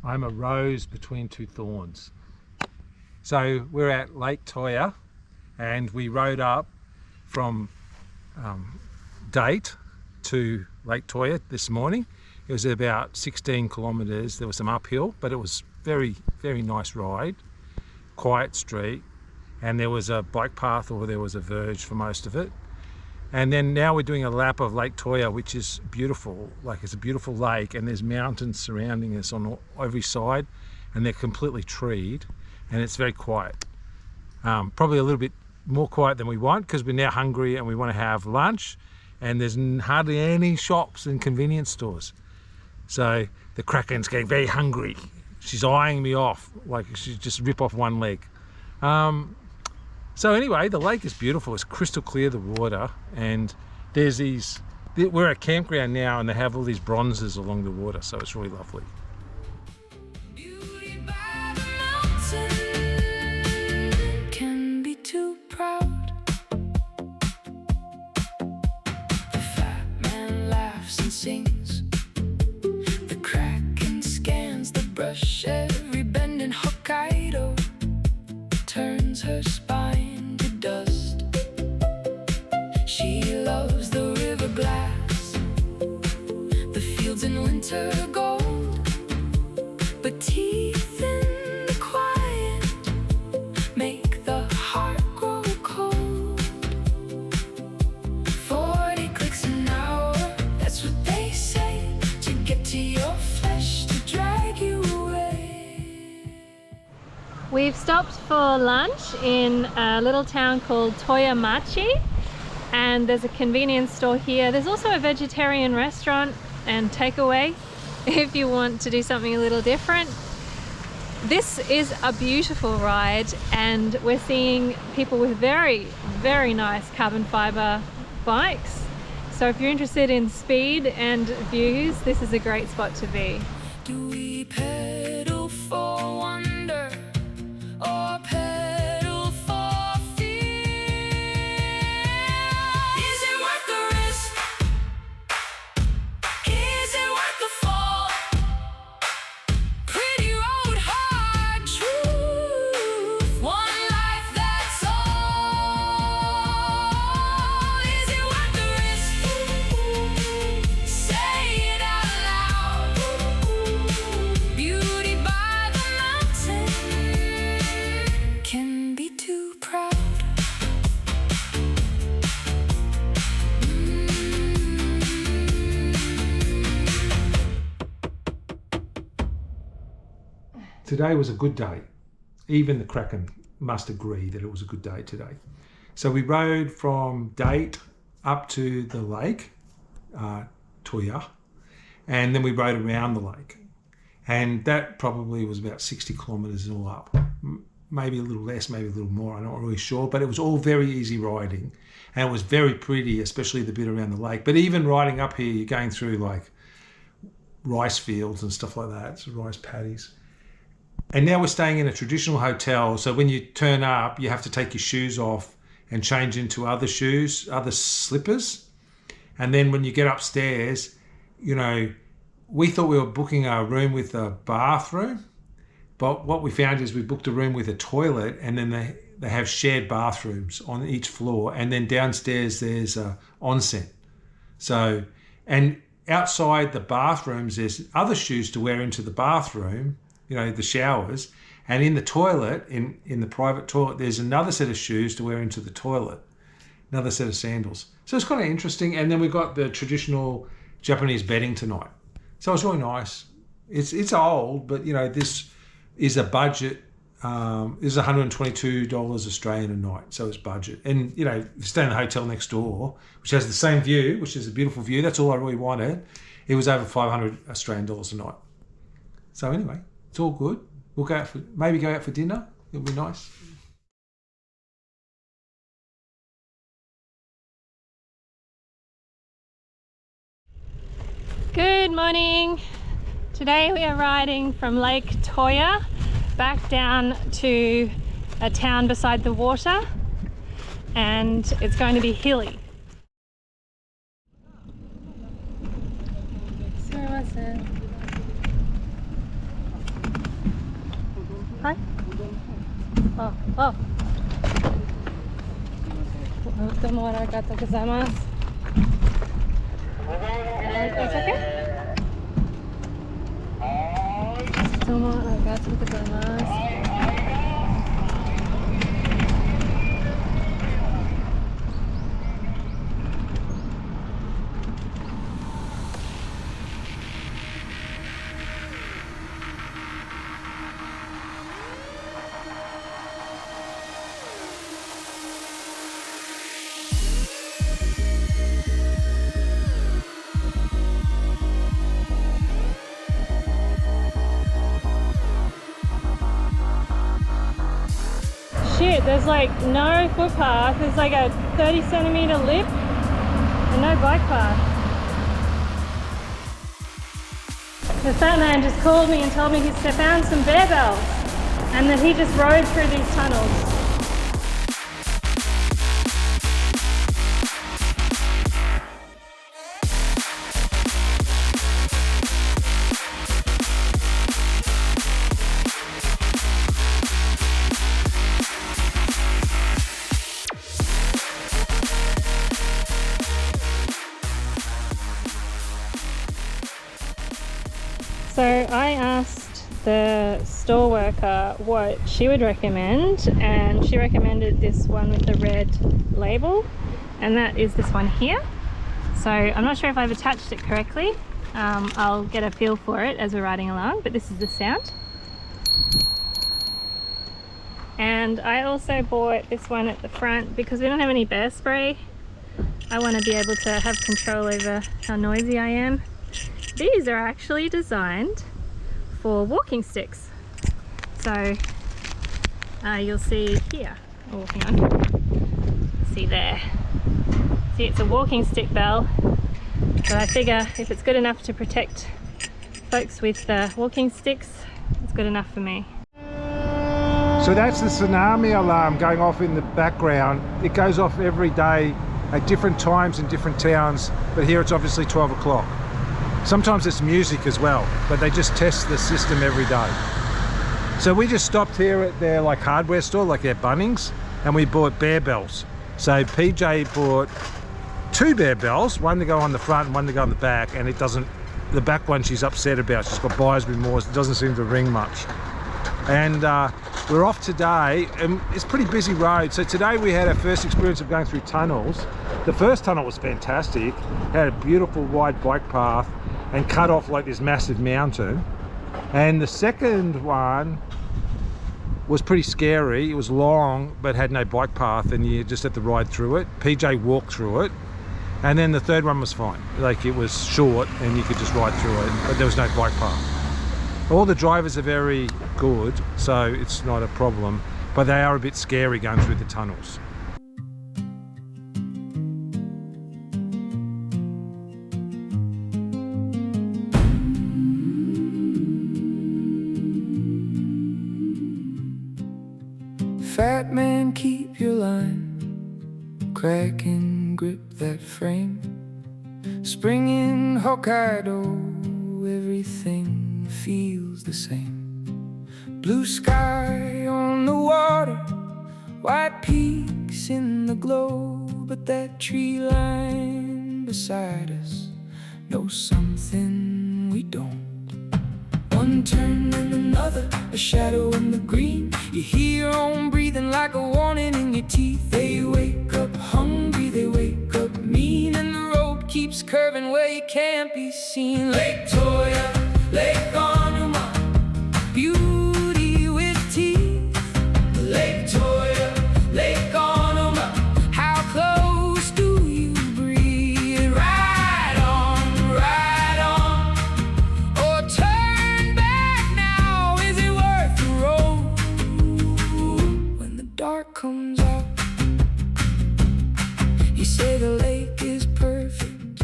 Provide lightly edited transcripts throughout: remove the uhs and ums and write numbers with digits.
I'm a rose between two thorns. So we're at Lake Tōya and we rode up from Date to Lake Tōya this morning. It was about 16 kilometers. There was some uphill, but it was very, very nice ride. Quiet street, and there was a bike path, or there was a verge for most of it. And then now we're doing a lap of Lake Tōya, which is beautiful. Like, it's a beautiful lake, and there's mountains surrounding us on every side, and they're completely treed, and it's very quiet. Probably a little bit more quiet than we want, because we're now hungry and we want to have lunch, and there's hardly any shops and convenience stores. So the Kraken's getting very hungry. She's eyeing me off, like she's just rip off one leg. So anyway, the lake is beautiful. It's crystal clear, the water, and there's these, we're at a campground now, and they have all these bronzes along the water, so it's really lovely. Sings. The Kraken scans the brush, every bend in Hokkaido turns her spine to dust. She loves the river glass, the fields in winter gold, but teeth in the quiet make the heart grow cold. 40 clicks an hour, that's what they say, to get to your flesh, to drag you away. We've stopped for lunch in a little town called Toyamachi, and there's a convenience store here. There's also a vegetarian restaurant and takeaway if you want to do something a little different. This is a beautiful ride, and we're seeing people with very, very nice carbon fiber bikes. So if you're interested in speed and views, this is a great spot to be. Do we pedal for wonder or pedal for fear? Is it worth the risk? Is it worth the fall? Pretty road, hard truth, one life, that's all. Is it worth the risk? Say it out loud. Beauty by the mountain can be too proud. Today was a good day. Even the Kraken must agree that it was a good day today. So we rode from Date up to the lake, Tōya, and then we rode around the lake. And that probably was about 60 kilometers all up. Maybe a little less, maybe a little more, I'm not really sure, but it was all very easy riding. And it was very pretty, especially the bit around the lake. But even riding up here, you're going through like rice fields and stuff like that, so rice paddies. And now we're staying in a traditional hotel, so when you turn up, you have to take your shoes off and change into other shoes, other slippers. And then when you get upstairs, you know, we thought we were booking a room with a bathroom, but what we found is we booked a room with a toilet, and then they have shared bathrooms on each floor, and then downstairs there's a onsen. So, and outside the bathrooms, there's other shoes to wear into the bathroom, you know, the showers, and in the toilet, in the private toilet, there's another set of shoes to wear into the toilet, another set of sandals. So it's kind of interesting. And then we've got the traditional Japanese bedding tonight. So it's really nice. It's old, but you know, this is a budget. This is $122 Australian a night, so it's budget. And you know, if you stay in the hotel next door, which has the same view, which is a beautiful view, that's all I really wanted. It was over $500 Australian dollars a night. So anyway, it's all good. We'll go out for, maybe go out for dinner. It'll be nice. Good morning. Today we are riding from Lake Tōya back down to a town beside the water, and it's going to be hilly. Hi. Oh, oh. どうもありがとうございます。It's okay? どうもありがとうございます。Shit, there's like no footpath, there's like a 30 centimeter lip and no bike path. The fat man just called me and told me he's found some bear bells and that he just rode through these tunnels. So I asked the store worker what she would recommend, and she recommended this one with the red label, and that is this one here. So I'm not sure if I've attached it correctly. I'll get a feel for it as we're riding along, but this is the sound. And I also bought this one at the front because we don't have any bear spray. I want to be able to have control over how noisy I am. These are actually designed for walking sticks. So you'll see here, oh hang on, see there. See, it's a walking stick bell, but I figure if it's good enough to protect folks with walking sticks, it's good enough for me. So that's the tsunami alarm going off in the background. It goes off every day at different times in different towns, but here it's obviously 12 o'clock. Sometimes it's music as well, but they just test the system every day. So we just stopped here at their like hardware store, like their Bunnings, and we bought bear bells. So PJ bought 2 bear bells, one to go on the front and one to go on the back, and it doesn't, the back one she's upset about. She's got buyer's remorse, it doesn't seem to ring much. And we're off today, and it's a pretty busy road. So today we had our first experience of going through tunnels. The first tunnel was fantastic, had a beautiful wide bike path and cut off like this massive mountain. And the second one was pretty scary. It was long but had no bike path, and you just had to ride through it. PJ walked through it. And then the third one was fine, like it was short and you could just ride through it, but there was no bike path. All the drivers are very good, so it's not a problem, but they are a bit scary going through the tunnels. Fat man, keep your line, crack and grip that frame. Spring in Hokkaido, everything feels the same. Blue sky on the water, white peaks in the glow, but that tree line beside us knows something we don't. One turn and another, a shadow in the green. You hear your own breathing like a warning in your teeth. They wake up hungry, they wake up mean, and the road keeps curving where you can't be seen. Lake Tōya Lake Onuma, beauty with teeth. Lake Tōya Lake Onuma, how close do you breathe? Ride on, or turn back now. Is it worth the road? When the dark comes out, you say the lake is perfect.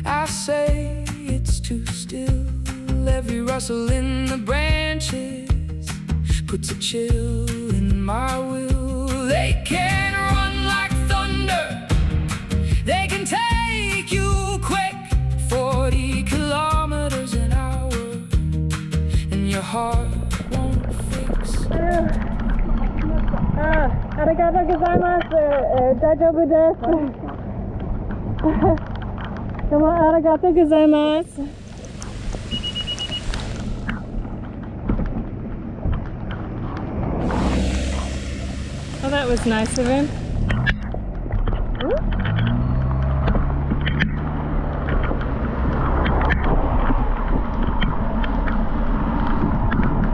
I say it's too still. Every rustle in the branches puts a chill in my will. They can run like thunder, they can take you quick, 40 kilometers an hour, and your heart won't fix. arigatou gozaimasu. Daijoubu desu. Domo arigatou gozaimasu. Oh, that was nice of him.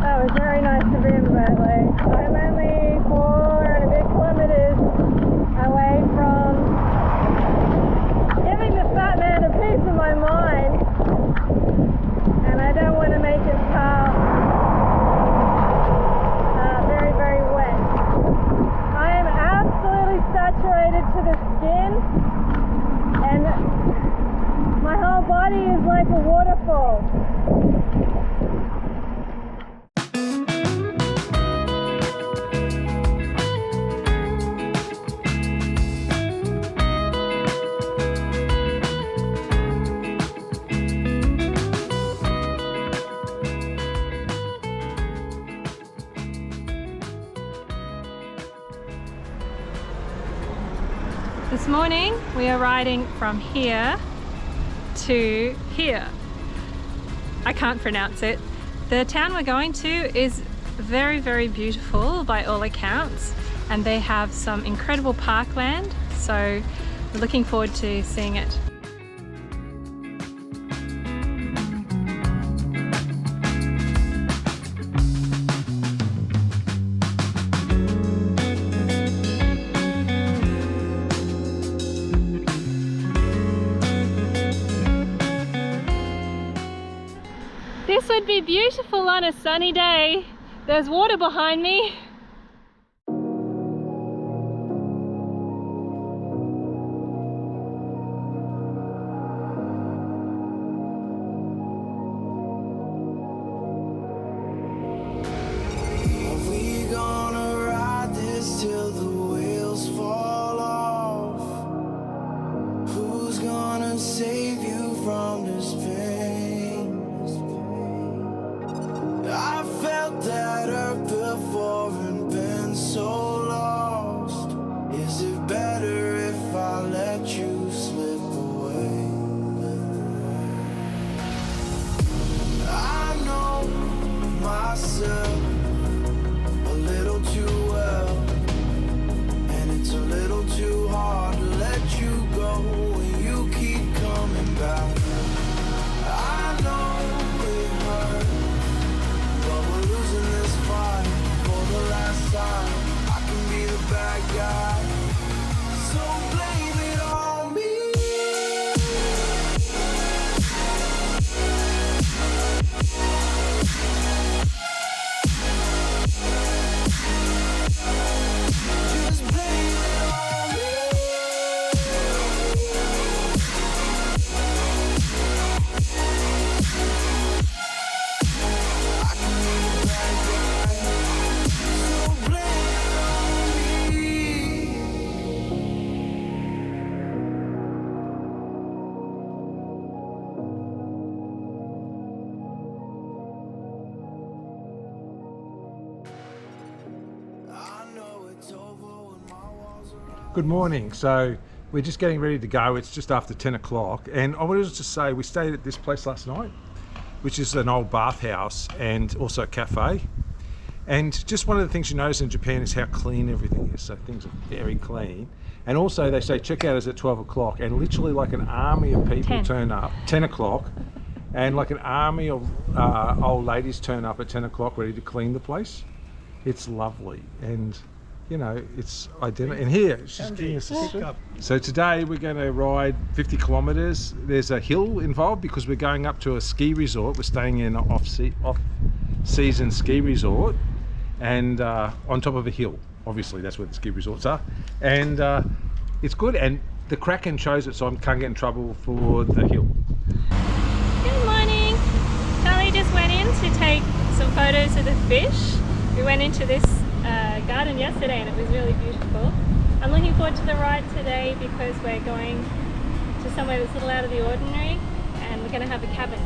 That was very nice of him, but like, I'm only 4 and a bit kilometers away from giving the fat man a piece of my mind, and I don't want to make his car very, very wet. I am absolutely saturated to the skin, and my whole body is like a waterfall. This morning we are riding from here to here. I can't pronounce it. The town we're going to is very, very beautiful by all accounts, and they have some incredible parkland, so we're looking forward to seeing it. This would be beautiful on a sunny day. There's water behind me. Are we gonna ride this till the wheels fall off? Who's gonna save you from this pain? I felt that earth before and been so lost. Is it better if I let you slip away? I know myself a little too well, and it's a little too hard to let you go when you keep coming back. I know it hurts, but we're losing this fight for the last time. I can be the bad guy, so blame it on me. Just blame it on me. I can be the bad guy, so blame it on me. I know it's over when my walls are up. Good morning. So we're just getting ready to go. It's just after 10 o'clock, and I wanted to say we stayed at this place last night, which is an old bathhouse and also a cafe. And just one of the things you notice in Japan is how clean everything is. So things are very clean. And also they say checkout is at 12 o'clock, and literally like an army of people 10. turn up 10 o'clock, and like an army of old ladies turn up at 10 o'clock ready to clean the place. It's lovely, and you know, it's identical. And here, she's giving us a soup. So today we're going to ride 50 kilometers. There's a hill involved because we're going up to a ski resort. We're staying in an off-season ski resort, and on top of a hill. Obviously, that's where the ski resorts are, and it's good. And the Kraken chose it, so I can't get in trouble for the hill. Good morning. Charlie just went in to take some photos of the fish. We went into this garden yesterday and it was really beautiful. I'm looking forward to the ride today because we're going to somewhere that's a little out of the ordinary, and we're going to have a cabin.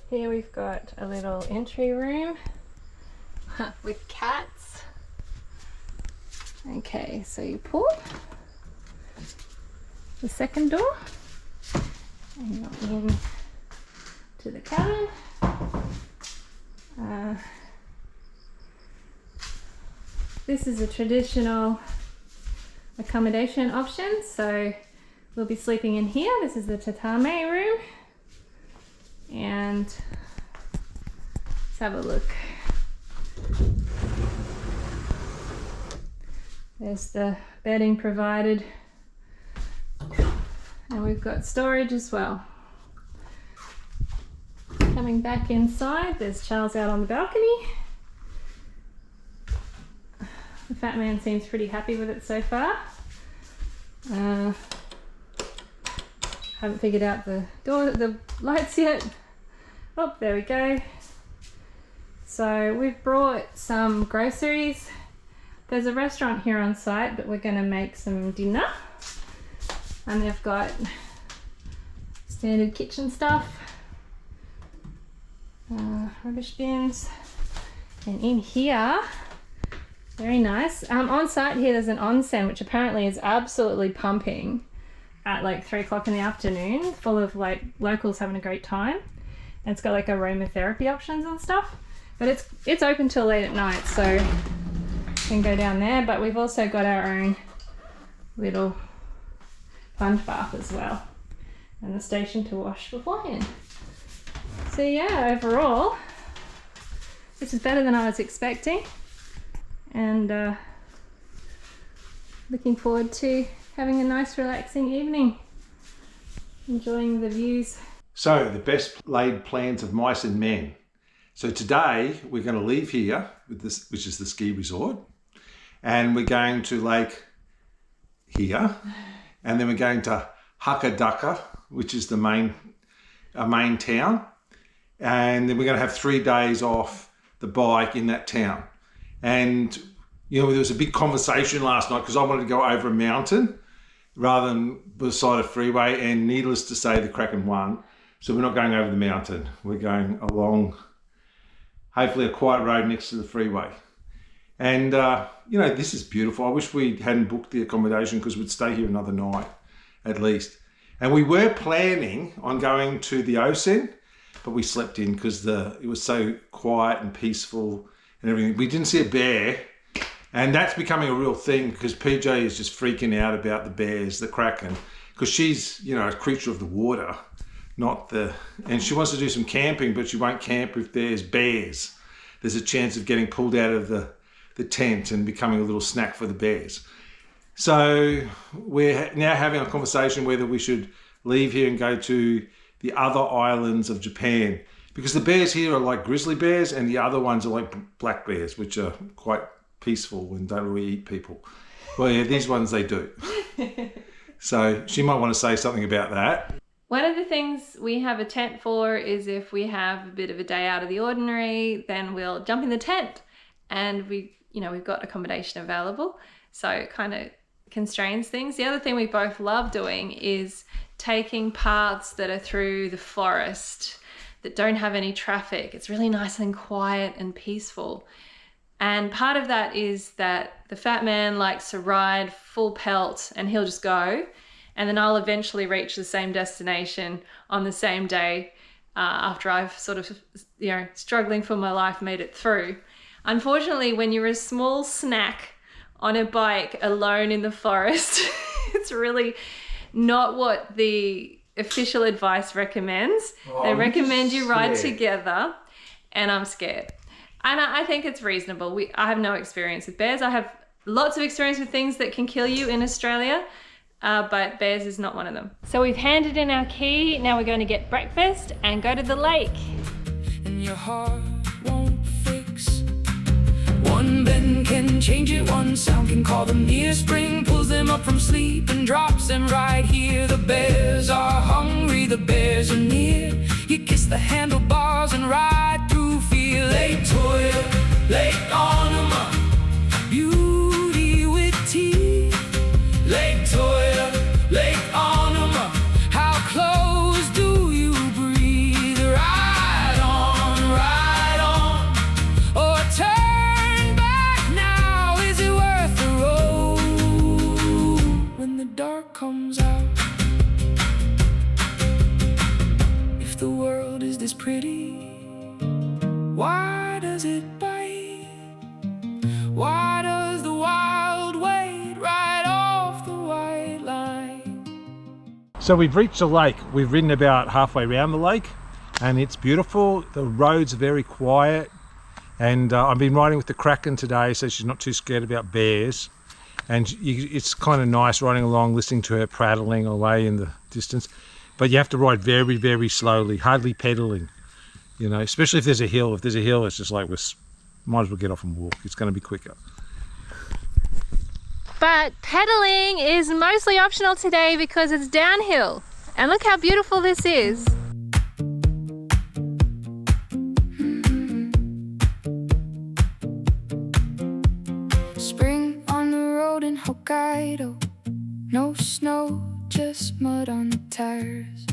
Here we've got a little entry room with cats. Okay, so you pull the second door and you're in to the cabin. This is a traditional accommodation option, so we'll be sleeping in here. This is the tatami room, and let's have a look. There's the bedding provided, and we've got storage as well. Coming back inside, there's Charles out on the balcony. The fat man seems pretty happy with it so far. Haven't figured out the lights yet. Oh, there we go. So we've brought some groceries. There's a restaurant here on site, but we're going to make some dinner. And they've got standard kitchen stuff, rubbish bins, and in here, very nice. On site here, there's an onsen, which apparently is absolutely pumping at like 3 o'clock in the afternoon, full of like locals having a great time. And it's got like aromatherapy options and stuff. But it's open till late at night, so you can go down there. But we've also got our own little plunge bath as well, and the station to wash beforehand. So yeah, overall, this is better than I was expecting. And looking forward to having a nice relaxing evening, enjoying the views. So the best laid plans of mice and men. So today we're going to leave here with this, which is the ski resort, and we're going to Lake here, and then we're going to Hakodate, which is the main town, and then we're going to have 3 days off the bike in that town. And you know, there was a big conversation last night because I wanted to go over a mountain rather than beside a freeway, and needless to say, the Kraken won. So we're not going over the mountain. We're going along, hopefully, a quiet road next to the freeway. And you know, this is beautiful. I wish we hadn't booked the accommodation because we'd stay here another night at least. And we were planning on going to the onsen, but we slept in because it was so quiet and peaceful and everything. We didn't see a bear, and that's becoming a real thing because PJ is just freaking out about the bears, the Kraken, because she's, you know, a creature of the water, and she wants to do some camping, but she won't camp if there's bears. There's a chance of getting pulled out of the tent and becoming a little snack for the bears. So we're now having a conversation whether we should leave here and go to the other islands of Japan, because the bears here are like grizzly bears and the other ones are like black bears, which are quite peaceful and don't really eat people. Well, yeah, these ones they do. So she might want to say something about that. One of the things we have a tent for is if we have a bit of a day out of the ordinary, then we'll jump in the tent, and we've got accommodation available. So it kind of constrains things. The other thing we both love doing is taking paths that are through the forest that don't have any traffic. It's really nice and quiet and peaceful. And part of that is that the fat man likes to ride full pelt and he'll just go. And then I'll eventually reach the same destination on the same day after I've sort of, struggling for my life, made it through. Unfortunately, when you're a small snack on a bike alone in the forest, it's really not what the official advice recommends. They recommend you ride together, and I'm scared. And I think it's reasonable. I have no experience with bears. I have lots of experience with things that can kill you in Australia, but bears is not one of them. So we've handed in our key. Now we're going to get breakfast and go to the lake. And your heart won't fix. One bend can change it, one sound can call them near. Spring pulls them up from sleep and drops them right here. The bears are hungry, the bears are near. You kiss the handlebars and ride through fear. Lake Tōya Lake Onuma, beauty with teeth. Lake Tōya Lake Onuma, how close do you breathe? Ride is pretty? Why does it bite? Why does the wild wait right off the white line? So we've reached the lake. We've ridden about halfway around the lake and it's beautiful. The roads are very quiet and I've been riding with the Kraken today so she's not too scared about bears. And it's kind of nice riding along, listening to her prattling away in the distance. But you have to ride very, very slowly, hardly pedaling, you know, especially if there's a hill. If there's a hill, it's just like, we might as well get off and walk. It's going to be quicker. But pedaling is mostly optional today because it's downhill. And look how beautiful this is. Spring on the road in Hokkaido. No snow, just mud on the tires.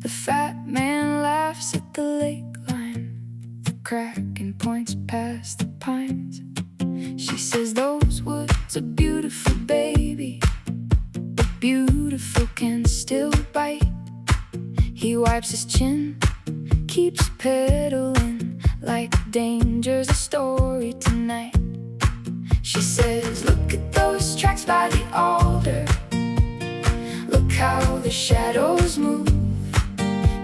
The fat man laughs at the lake line. The Kraken points past the pines. She says those woods are beautiful, baby, but beautiful can still bite. He wipes his chin, keeps pedaling like danger's a story tonight. She says, look at those tracks by the alder. Look how the shadows move.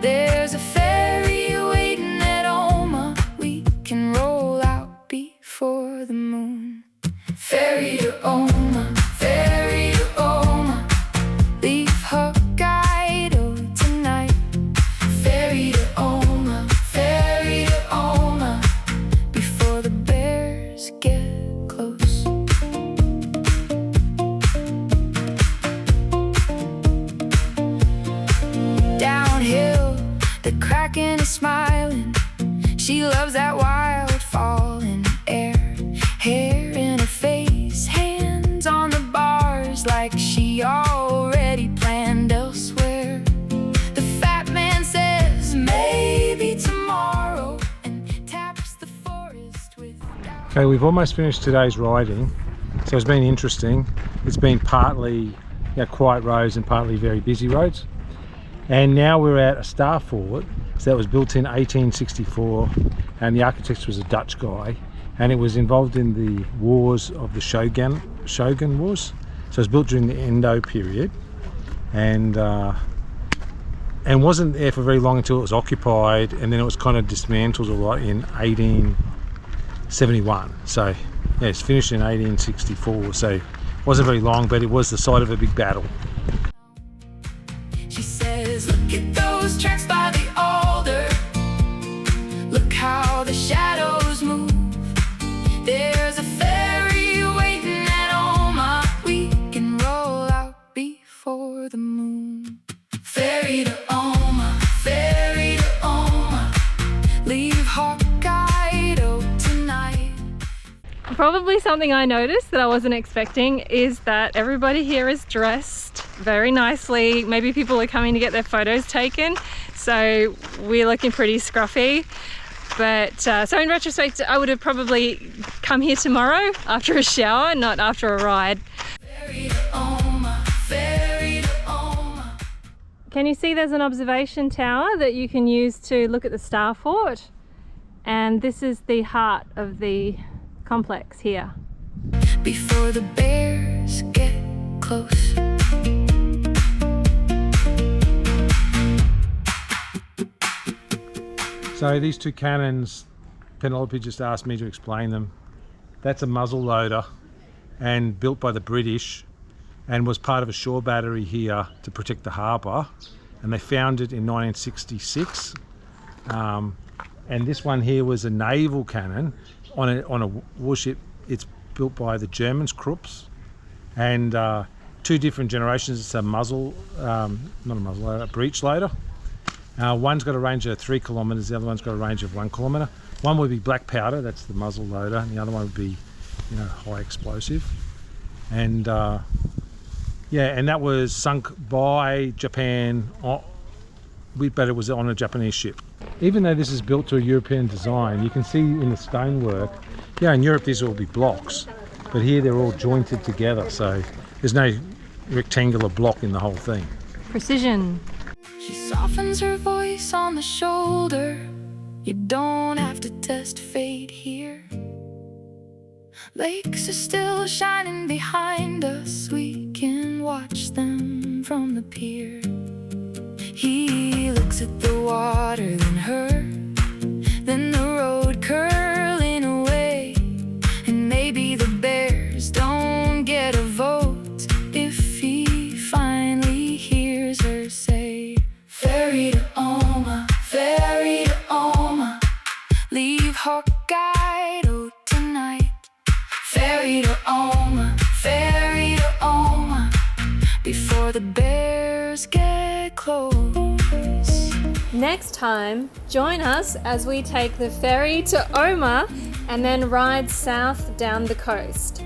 There's a ferry waiting at Oma. We can roll out before the moon. Ferry to Oma, ferry to Oma. Leave Hokkaido tonight. Ferry to Oma, ferry to Oma. Before the bears get close. Downhill, the Kraken is smiling. She loves that wild falling air. Hair in her face, hands on the bars like she already planned elsewhere. The fat man says maybe tomorrow and taps the forest with. Okay, we've almost finished today's riding. So it's been interesting. It's been partly quiet roads and partly very busy roads. And now we're at a star fort. So that was built in 1864 and the architect was a Dutch guy. And it was involved in the wars of the Shogun Wars. So it was built during the Endo period, and wasn't there for very long until it was occupied, and then it was kind of dismantled a lot in 1871. So yeah, it's finished in 1864. So it wasn't very long, but it was the site of a big battle. She says, look at those tracks by the alder. Look how the shadows move. There's a ferry waiting at Oma. We can roll out before the moon. Ferry to Oma, ferry to Oma. Leave Hokkaido tonight. Probably something I noticed that I wasn't expecting is that everybody here is dressed very nicely. Maybe people are coming to get their photos taken, so we're looking pretty scruffy. But so in retrospect, I would have probably come here tomorrow after a shower, not after a ride. Ferry to Oma, ferry to Oma. Can you see there's an observation tower that you can use to look at the star fort? And this is the heart of the complex here. Before the bears get close. So these two cannons, Penelope just asked me to explain them. That's a muzzle loader and built by the British and was part of a shore battery here to protect the harbour. And they found it in 1966. And this one here was a naval cannon on a warship. It's built by the Germans, Krupps, and two different generations. It's a muzzle, not a muzzle loader, a breech loader. One's got a range of 3 kilometres, the other one's got a range of 1 kilometre. One would be black powder, that's the muzzle loader, and the other one would be, high explosive. And and that was sunk by Japan, but it was on a Japanese ship. Even though this is built to a European design, you can see in the stonework, in Europe these will all be blocks, but here they're all jointed together, so there's no rectangular block in the whole thing. Precision. She softly softens her voice on the shoulder. You don't have to test fate here. Lakes are still shining behind us. We can watch them from the pier. He looks at the water, then her, then the road curling away. And maybe the bears don't get a vote if he finally hears her say, ferry to Oma, ferry to Oma, leave Hokkaido tonight. Ferry to Oma, ferry to Oma, before the bears get close. Next time, join us as we take the ferry to Oma and then ride south down the coast.